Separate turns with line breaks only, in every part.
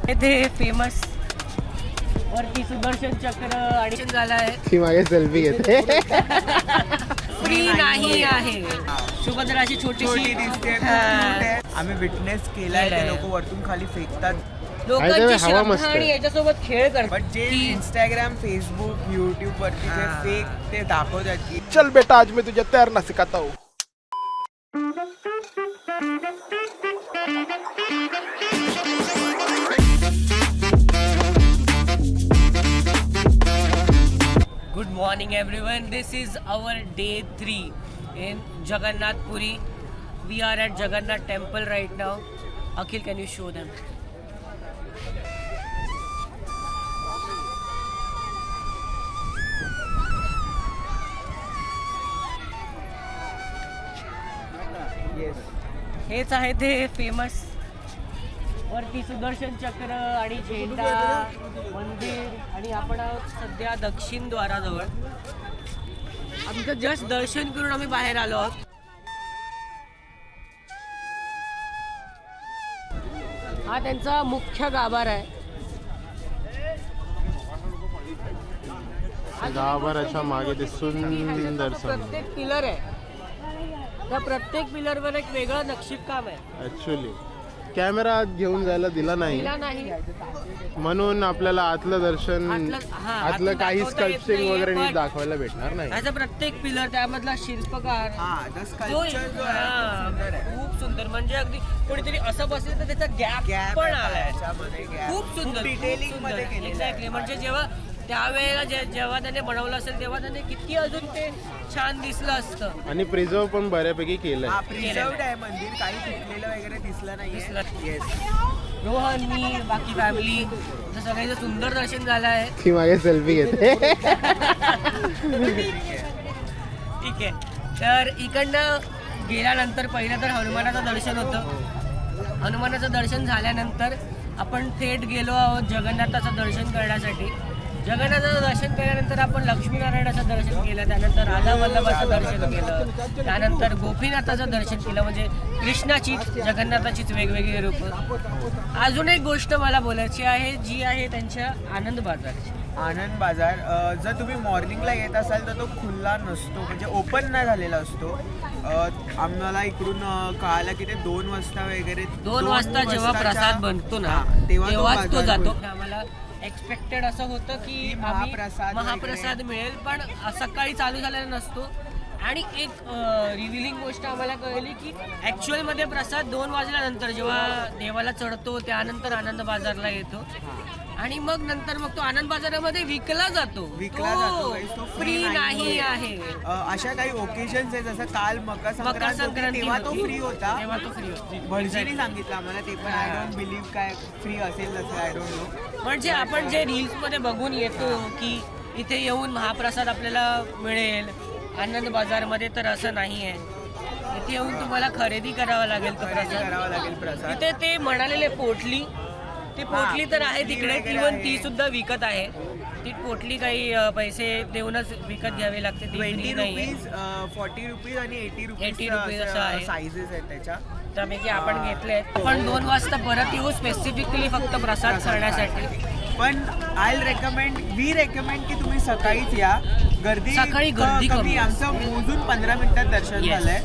ते फेमस वरती सुदर्शन चक्र आणि झाला आहे.
ती मागे सेल्फी घेते.
फ्री नाही आहे. सुभद्रा अशी छोटीशी
दिसते. आम्ही विटनेस केलाय. ते लोक वरतून खाली फेकतात.
लोकांची
हवा मस्त
श्रद्धा
आहे.
आणि याच्यासोबत खेळ करतात.
बट जे इंस्टाग्राम फेसबुक यूट्यूब वरती जे फेक ते दाखवतात की
चल बेटा आज मैं तुझे तैरना सिखाता हूँ.
Good morning everyone. This is our day 3 in Jagannath Puri. We are at Jagannath temple right now. Akhil, can you show them? हेच आहे ते फेमस वरती सुदर्शन चक्र आणि झेंडा मंदिर. आणि आपण आहोत सध्या दक्षिण द्वाराजवळ. आमचं जस्ट दर्शन करून आम्ही बाहेर आलो आहोत. हा त्यांचा मुख्य गाभारा आहे.
गाभाराच्या मागे ते सुंदर
प्रत्येक पिलर आहे. त्या प्रत्येक पिलरवर एक वेगळं नक्षीकाम आहे.
ऍक्च्युली कॅमेरा घेऊन जायला दिला नाही
तिला नाही
म्हणून आपल्याला आतलं दर्शन आतलं काही
दाखवता येत
स्कल्पचिंग
नाहीये,
वगैरे नीट
पण
दाखवायला भेटणार नाही.
त्याचा प्रत्येक पिलर त्यामधला शिल्पकार खूप सुंदर. म्हणजे अगदी कोणीतरी असं बसले तर त्याचा गॅप पण आलाय. खूप सुंदर
डिटेलिंग मध्ये केलेलं आहे.
एक्झॅक्टली. म्हणजे जेव्हा त्यावेळेला जेव्हा त्याने बनवलं असेल तेव्हा त्याने किती अजून ते छान दिसलं असतं.
आणि प्रिझर्व पण बऱ्यापैकी केलंय.
प्रिझर्वड आहे मंदिर. काही तुटलेलं वगैरे दिसलं नाही. येस
रोहन, मी, बाकी फॅमिली सगळ्याचं सुंदर दर्शन झालं आहे.
ती मागे सेल्फी घेते.
ठीक आहे. तर इकडनं गेल्यानंतर पहिलं तर हनुमानाचं दर्शन होतं. हनुमानाचं दर्शन झाल्यानंतर आपण थेट गेलो आहोत जगन्नाथाचं दर्शन करण्यासाठी. जगन्नाथाचं दर्शन केल्यानंतर आपण लक्ष्मीनारायणाचं दर्शन केलं. त्यानंतर राधा वल्लभाचं दर्शन केलं. त्यानंतर गोपीनाथाचं दर्शन केलं. म्हणजे कृष्णाची जगन्नाथाचीच वेगवेगळी रूपं. अजून एक गोष्ट मला बोलायची आहे जी आहे त्यांच्या आनंद बाजारची.
आनंद बाजार जर तुम्ही मॉर्निंगला येत असाल तर तो खुल्ला नसतो. म्हणजे ओपन नाही झालेला असतो. आम्हाला इकडून कळालं की ते 2 वाजता वगैरे
2 वाजता जेव्हा प्रसाद बनतो ना तेव्हाच तो जातो. आम्हाला एक्सपेक्टेड असं होतं की महाप्रसाद मिळेल, पण सकाळी चालू झालेला नसतो. आणि एक रिव्हिलिंग गोष्ट आम्हाला कळली की ॲक्च्युअलमध्ये प्रसाद 2 वाजल्यानंतर जेव्हा देवाला चढतो त्यानंतर आनंद बाजारला येतो. आणि मग नंतर तो आनंद बाजारामध्ये विकला जातो.
तो
फ्री नाही आहे.
अशा काही ओकेजन्स आहे जसं काल मकर संक्रांती तेव्हा तो फ्री होता. भटजीने सांगितलं आम्हाला ते पण. आय डोंट बिलीव्ह काय फ्री असेल नसेल. I don't know.
म्हणजे आपण जे रील्स मध्ये बघून येतो की इथे येऊन महाप्रसाद आपल्याला मिळेल, आनंद बाजारमध्ये तर असं नाही आहे. इथे येऊन तुम्हाला खरेदी करावा लागेल तो प्रसाद. तिथे ते म्हणालेले पोटली, ती पोटली तर आहे तिकडे. इव्हन ती सुद्धा विकत आहे. ती पोटली काही पैसे देऊनच विकत घ्यावी लागते.
20 रुपीज, 40 रुपीज आणि 80 रुपीज
असं आहे.
साईजेस आहेत त्याच्या.
त्यापैकी आपण घेतले. पण 2 वाजता परत येऊ स्पेसिफिकली फक्त प्रसाद करण्यासाठी.
पण वी रेकमेंड की तुम्ही सकाळीच या.
सकाळी गर्दी कमी.
आमचं मोजून 15 मिनिटात दर्शन झालंय.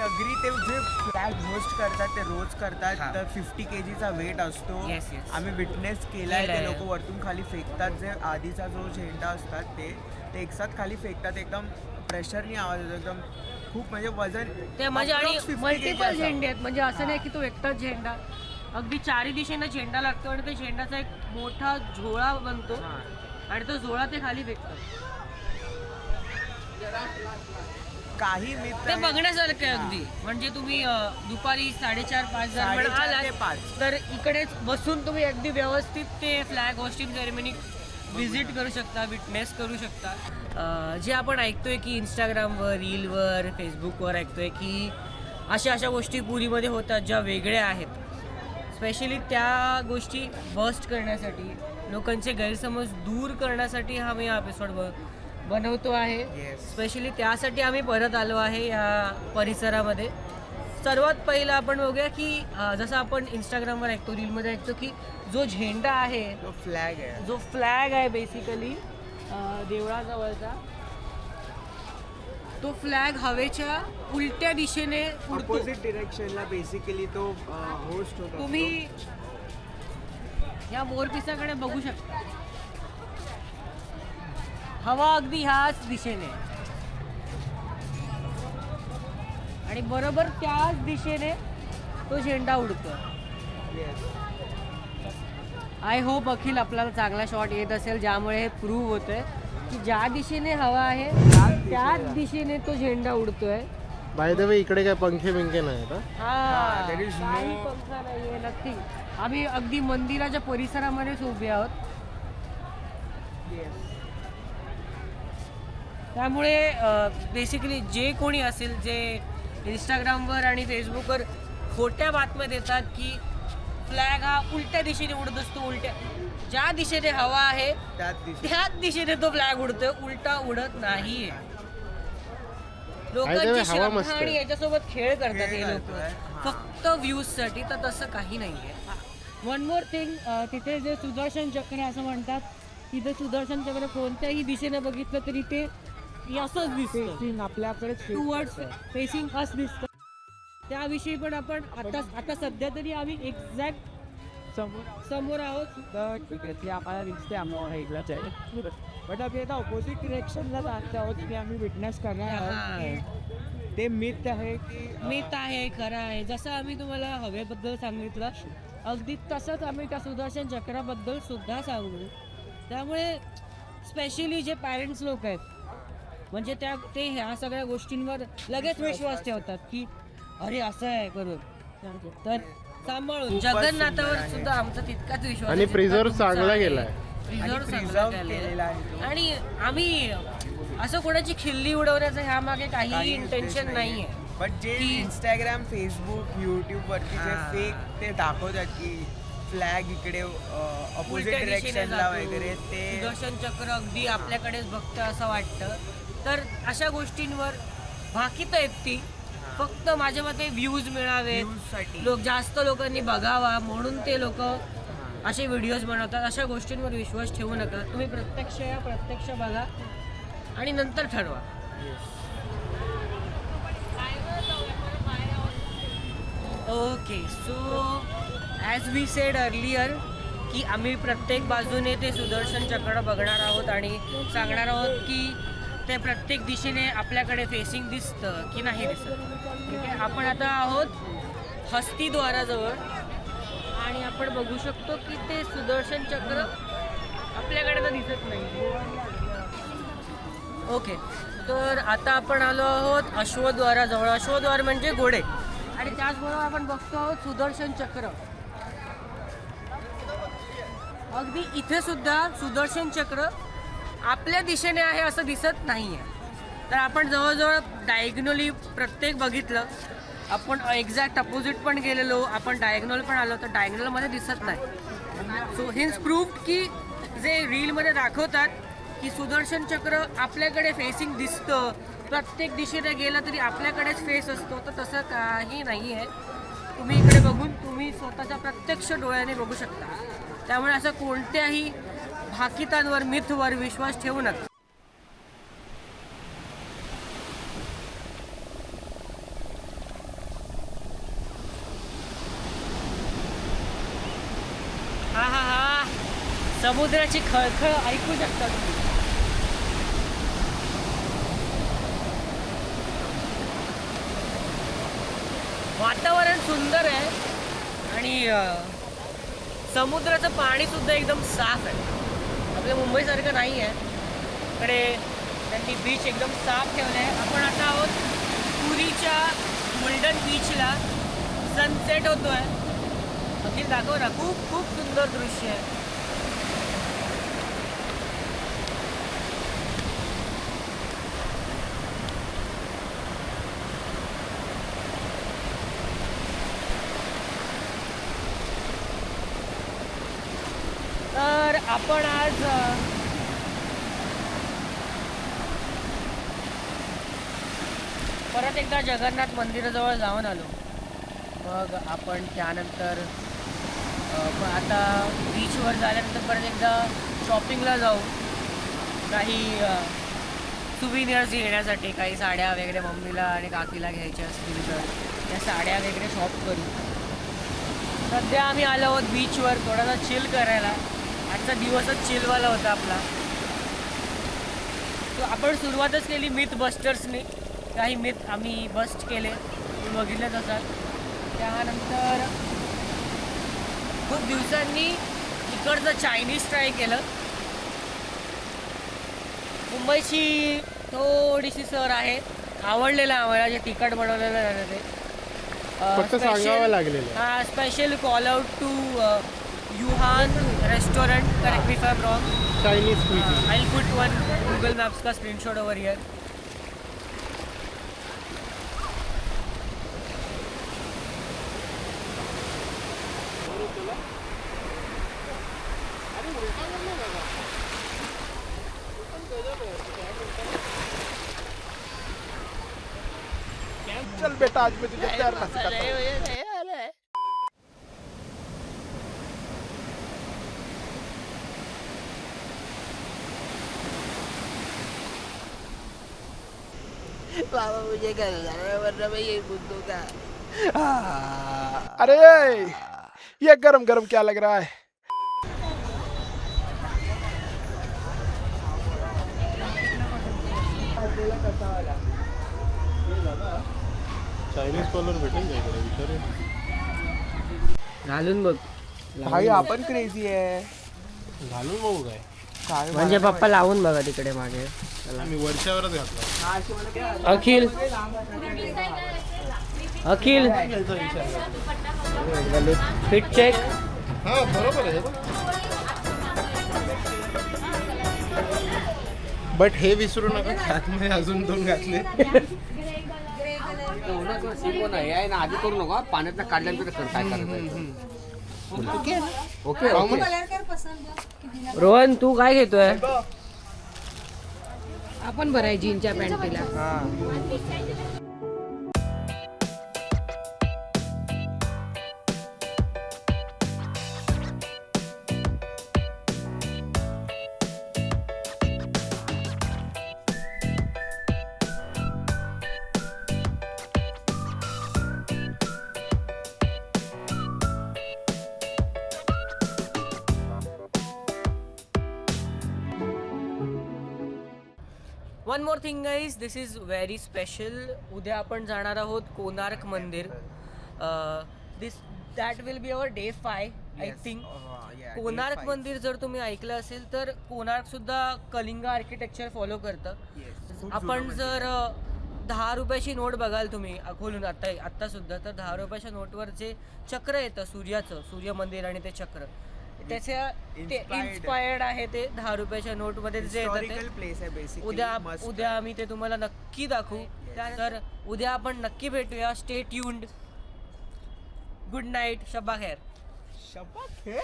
अग्री ते जे फ्लॅग होस्ट करतात ते रोज करतात
हा.
तर 50 kgचा वेट असतो.
Yes, yes.
आम्ही विटनेस केलाय
केलंय.
ते लोक वरतून खाली फेकतात जे आधीचा जो झेंडा असतात ते एकसाथ खाली फेकतात. एकदम प्रेशरनी आवाज येतो एकदम खूप म्हणजे वजन
ते म्हणजे आणि
approx 50 kg
मल्टिपल
असं.
झेंडे आहेत म्हणजे असं नाही की तो एकटाच झेंडा अगदी चारी दिशेनं झेंडा लागतो आणि त्या झेंडाचा एक मोठा झोळा बनतो
हा.
आणि तो झोळा ते खाली फेकतात.
काही मित्र
ते बघण्यासारखं आहे अगदी. म्हणजे तुम्ही दुपारी 4:30-5 दरम्यान
4:30 ते
आलात
5
तर इकडेच बसून तुम्ही अगदी व्यवस्थित ते फ्लॅग होस्टिंग सेरेमनी विजिट करू शकता, विटनेस करू शकता. जे आपण ऐकतोय की इंस्टाग्रामवर, रीलवर, फेसबुकवर ऐकतोय की अशा गोष्टी पुरीमध्ये होतात ज्या वेगळ्या आहेत. स्पेशली त्या गोष्टी बस्ट करण्यासाठी, लोकांचे गैरसमज दूर करण्यासाठी हा मी एपिसोड बनवतो आहे.
Yes.
स्पेशली त्यासाठी आम्ही परत आलो आहे या परिसरामध्ये. सर्वात पहिलं आपण बघूया की जसं आपण इंस्टाग्रामवर ऐकतो, रीलमध्ये ऐकतो की जो झेंडा आहे,
तो फ्लॅग आहे
जो फ्लॅग आहे बेसिकली देवळाजवळचा, तो फ्लॅग हवेच्या उलट्या दिशेने उडतो.
अपोजिट डिरेक्शनला बेसिकली तो होस्ट होतो.
तुम्ही या मोरपिसाकडे बघू शकता. हवा अगदी ह्याच दिशेने आणि बरोबर त्याच दिशेने तो झेंडा उडतो. आय होप अखिल आपल्याला चांगला शॉट येत असेल ज्यामुळे हे प्रूव्ह होतंय की ज्या दिशेने हवा आहे त्याच दिशेने तो झेंडा उडतोय.
बाय द वे इकडे काय पंखे बिंखे नाही का?
हा, there is
काही
no-
पंखा नाहीये, नक्की. आम्ही अगदी मंदिराच्या परिसरामध्येच उभे आहोत. त्यामुळे बेसिकली जे कोणी असेल जे इंस्टाग्रामवर आणि फेसबुकवर खोट्या बातम्या देतात की फ्लॅग हा उलट्या दिशेने उडत असतो, ज्या दिशेने हवा आहे त्याच दिशेने तो फ्लॅग उडतोय, उलटा उडत नाहीये. लोकांची
हवा
श्रद्धा
मस्त आहे.
आणि याच्यासोबत खेळ करतात हे लोक
करतोय.
फक्त व्ह्यूज साठी. तर तसं काही नाहीये. वन मोर थिंग, तिथे जे सुदर्शन चक्र आहे असं म्हणतात, तिथे सुदर्शन चक्र कोणत्याही दिशेने बघितलं तरी ते असंच दिसतं
आपल्याकडे
टुवर्ड्स फेसिंग अस दिसतं. त्याविषयी पण आपण आता सध्या तरी आम्ही एक्झॅक्ट समोर आहोत.
आम्हाला दिसते आम्हाला बट आम्ही आता ऑपोजिट डिरेक्शनला जात आहोत की आम्ही विटनेस करणार आहोत. ते मिथ आहे की
मिथ आहे, खरं आहे. जसं आम्ही तुम्हाला हवेबद्दल सांगितलं अगदी तसंच आम्ही त्या सुदर्शन चक्राबद्दल सुद्धा सांगू. त्यामुळे स्पेशली जे पॅरेंट्स लोक आहेत म्हणजे ते ह्या सगळ्या गोष्टींवर लगेच विश्वास ठेवतात की अरे असं आहे करून, तर सांभाळून. जगन्नाथावर सुद्धा आमचा तितकाच विश्वास
आणि
आहे
प्रिझर्व
जितका तुमचा
चांगला
आहे.
केलाय.
Preserve चांगला
प्रिझर्व
केलेला
केलेला
आहे.
आहे तो.
आणि आम्ही असं कोणाची खिल्ली उडवण्याचं ह्यामागे काही
काही
इंटेन्शन नाहीये.
बट जे
की-
इंस्टाग्राम फेसबुक युट्यूब वरती जे
हा.
फेक ते दाखवतात की फ्लॅग इकडे अपोजिट
उलट्या दिशेने
डिरेक्शनला
जातो,
वगैरे ते
सुदर्शन चक्र अगदी आपल्याकडेच बघतं असं वाटतं. तर अशा गोष्टींवर भाकीत आहेत ती. फक्त माझ्या मते व्ह्यूज मिळावे,
Views साठी.
जास्त लोकांनी बघावा म्हणून ते लोक असे व्हिडिओज बनवतात. अशा गोष्टींवर विश्वास ठेवू नका. तुम्ही प्रत्यक्ष बघा आणि नंतर ठरवा. Okay, so as we said earlier की आम्ही प्रत्येक बाजूने ते सुदर्शन चक्र बघणार आहोत आणि सांगणार आहोत की ते प्रत्येक दिशेने आपल्याकडे फेसिंग दिसतं की नाही दिसत. ठीक आहे, आपण आता आहोत हस्तिद्वाराजवळ आणि आपण बघू शकतो की ते सुदर्शन चक्र आपल्याकडे तर दिसत नाही. ओके, तर आता आपण आलो आहोत अश्वद्वाराजवळ. अश्वद्वार म्हणजे घोडे आणि त्याचबरोबर आपण बघतो आहोत सुदर्शन चक्र. अगदी इथे सुद्धा सुदर्शन चक्र आपल्या दिशेने आहे असं दिसत नाहीये. तर आपण जवळजवळ डायग्नोली प्रत्येक बघितलं. आपण एक्झॅक्ट अपोजिट पण गेलेलो, आपण डायग्नोल पण आलो तर डायग्नोलमध्ये दिसत नाही. सो हिन्स प्रूव्ड की जे रीलमध्ये दाखवतात की सुदर्शन चक्र आपल्याकडे फेसिंग दिसतं, प्रत्येक दिशेने गेलं तरी आपल्याकडेच फेस असतो, तर तसं काही नाही आहे. तुम्ही इकडे बघून तुम्ही स्वतःच्या प्रत्यक्ष डोळ्याने बघू शकता. त्यामुळे असं कोणत्याही भाकितांवर, मिथवर विश्वास ठेवू नका. समुद्राची खळखळ ऐकू शकता तुम्ही. वातावरण सुंदर आहे आणि समुद्राचं पाणी सुद्धा एकदम साफ आहे. आपल्या मुंबईसारखं नाही आहे. इकडे त्यांनी बीच एकदम साफ ठेवलं आहे. आपण आता आहोत पुरीच्या गोल्डन बीचला. सनसेट होतोय. अखिल दाखव ना. खूप खूप सुंदर दृश्य आहे. तर आपण आज परत एकदा जगन्नाथ मंदिराजवळ जाऊन आलो. मग आपण त्यानंतर आता बीचवर झाल्यानंतर परत एकदा शॉपिंगला जाऊ. काही सुविनियर्स घेण्यासाठी, काही साड्या वगैरे मम्मीला आणि काकीला घ्यायच्या असतील तर त्या साड्या वगैरे शॉप करू. सध्या आम्ही आलो आहोत बीचवर थोडासा चिल करायला. आजचा दिवसच चिलवाला होता आपला. तो आपण सुरुवातच केली मिथ बस्टर्सने. काही मिथ आम्ही बस्ट केले, तुम्ही बघितलेच असाल. त्यानंतर खूप दिवसांनी इकडचं चायनीज ट्राय केलं. मुंबईची थोडीशी सर आहे. आवडलेलं आम्हाला जे तिखट बनवलेलं आहे ते.
फक्त सांगावं लागलेलं.
हां, special call out to Yuhan restaurant. Correct me if I am wrong.
Chinese cuisine.
I will put one Google Maps का स्क्रीनशॉट ओवर हियर.
चल बेटा आज मैं तुझे प्यार ना सिखाता हूं.
बाबा मुझे घर जाना है वरना मैं यही बुंदूंगा.
अरे ये गरम गरम क्या लग रहा है.
चायनीज कॉलर भेटेल का इकडे विचारे.
घालून बघ.
भाई आपण क्रेझी आहे.
घालून बघू काय.
म्हणजे पप्पा लावून बघा तिकडे मागे.
मी वरच्यावरच घातला.
अखिल अखिल फिट चेक.
हा बरोबर आहे. बट हे विसरू नका त्यात अजून 2 घातले.
आधी करू नका पाण्यात काढल्यानंतर काय करायचं.
ओके
रोहन तू काय घेतोय.
आपण भराय जीनच्या पॅन्टीला.
One more thing guys, this is very special. उद्या आपण जाणार आहोत कोणार्क मंदिर. That will be our day 5 I think. Konark मंदिर जर तुम्ही ऐकलं असेल तर कोणार्क सुद्धा कलिंग आर्किटेक्चर फॉलो करतं. आपण जर 10 रुपयाची नोट बघाल तुम्ही खोलून आत्ता सुद्धा, तर 10 रुपयाच्या नोटवर जे चक्र येतं सूर्याचं, सूर्य मंदिर आणि ते चक्र त्याच्या ते इन्स्पायर्ड आहे. ते 10 रुपयाच्या नोटमध्ये जे येतं ते उद्या आम्ही ते तुम्हाला नक्की दाखवू. तर उद्या आपण नक्की भेटूया. Stay tuned. Good night. शब्बा खैर.
शपथ हे